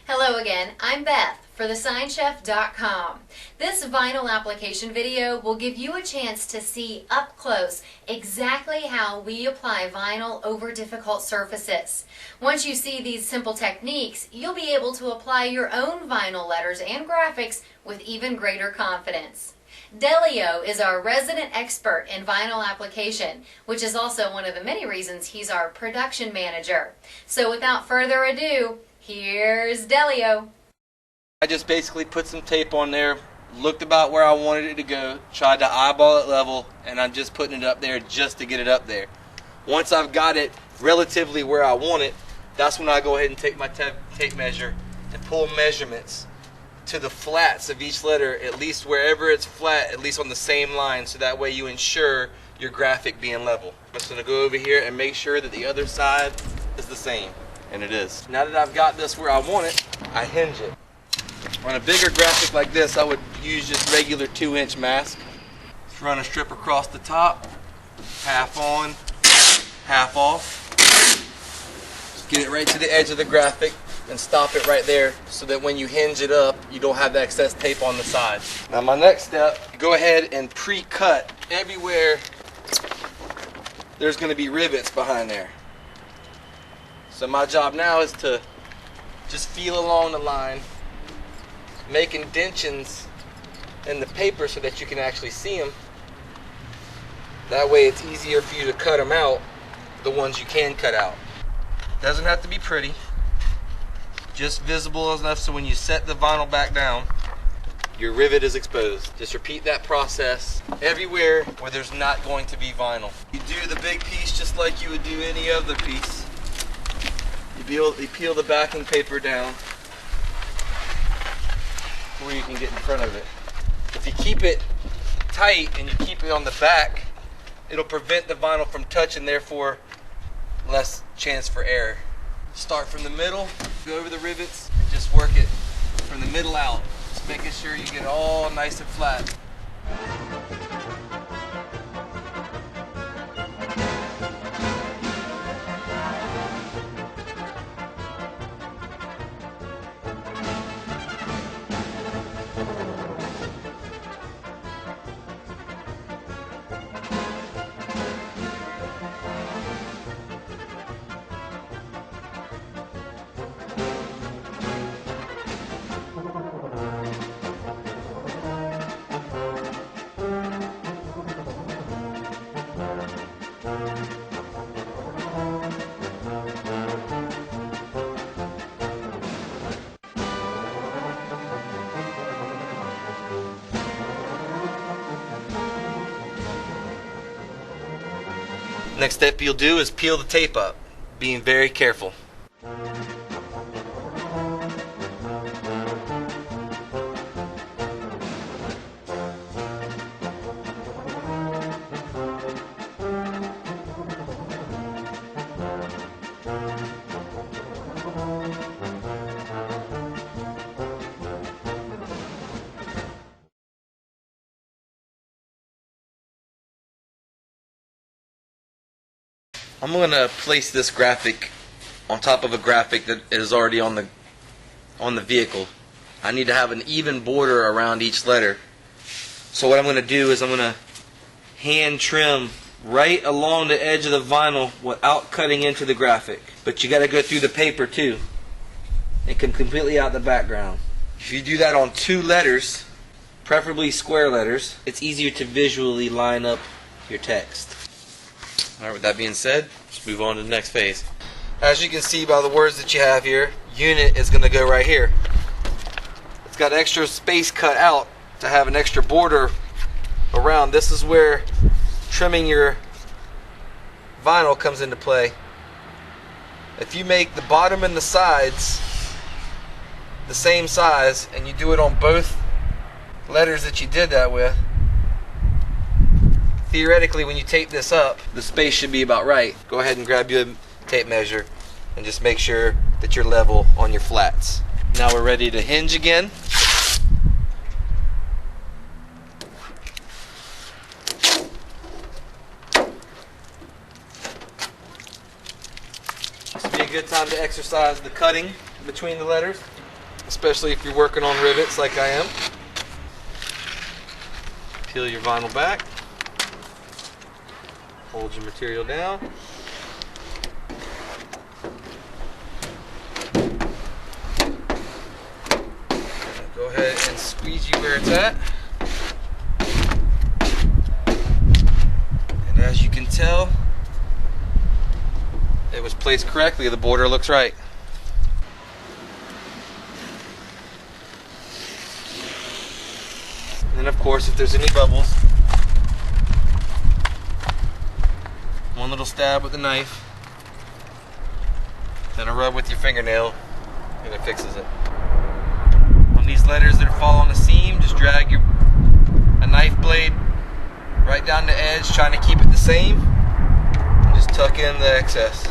Hello again, I'm Beth for thesignchef.com. This vinyl application video will give you a chance to see up close exactly how we apply vinyl over difficult surfaces. Once you see these simple techniques, you'll be able to apply your own vinyl letters and graphics with even greater confidence. Delio is our resident expert in vinyl application, which is also one of the many reasons he's our production manager. So without further ado, here's Delio. I just basically put some tape on there, looked about where I wanted it to go, tried to eyeball it level, and I'm just putting it up there just to get it up there. Once I've got it relatively where I want it, that's when I go ahead and take my tape measure and pull measurements to the flats of each letter, at least wherever it's flat, at least on the same line, so that way you ensure your graphic being level. I'm just going to go over here and make sure that the other side is the same, and it is. Now that I've got this where I want it, I hinge it. On a bigger graphic like this, I would use just regular 2-inch mask. Just run a strip across the top, half on, half off. Just get it right to the edge of the graphic and stop it right there so that when you hinge it up, you don't have the excess tape on the side. Now my next step, go ahead and pre-cut everywhere there's going to be rivets behind there. So my job now is to just feel along the line, make indentions in the paper so that you can actually see them. That way it's easier for you to cut them out, the ones you can cut out. Doesn't have to be pretty, just visible enough so when you set the vinyl back down, your rivet is exposed. Just repeat that process everywhere where there's not going to be vinyl. You do the big piece just like you would do any other piece. You peel the backing paper down where you can get in front of it. If you keep it tight and you keep it on the back, it'll prevent the vinyl from touching, therefore less chance for error. Start from the middle, go over the rivets, and just work it from the middle out. Just making sure you get it all nice and flat. Next step you'll do is peel the tape up, being very careful. I'm going to place this graphic on top of a graphic that is already on the vehicle. I need to have an even border around each letter. So what I'm going to do is I'm going to hand trim right along the edge of the vinyl without cutting into the graphic. But you got to go through the paper too. It can completely out the background. If you do that on 2 letters, preferably square letters, it's easier to visually line up your text. Alright, with that being said, let's move on to the next phase. As you can see by the words that you have here, unit is going to go right here. It's got extra space cut out to have an extra border around. This is where trimming your vinyl comes into play. If you make the bottom and the sides the same size and you do it on both letters that you did that with, theoretically, when you tape this up, the space should be about right. Go ahead and grab your tape measure and just make sure that you're level on your flats. Now we're ready to hinge again. This would be a good time to exercise the cutting between the letters. especially if you're working on rivets like I am. Peel your vinyl back. Hold your material down. Go ahead and squeegee where it's at. And as you can tell, it was placed correctly. The border looks right. And then of course, if there's any bubbles, one little stab with the knife, then a rub with your fingernail, and it fixes it. On these letters that fall on the seam, just drag a knife blade right down the edge, trying to keep it the same, and just tuck in the excess.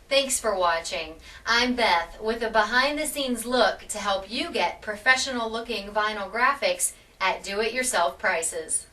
Thanks for watching. I'm Beth with a behind-the-scenes look to help you get professional-looking vinyl graphics at do-it-yourself prices.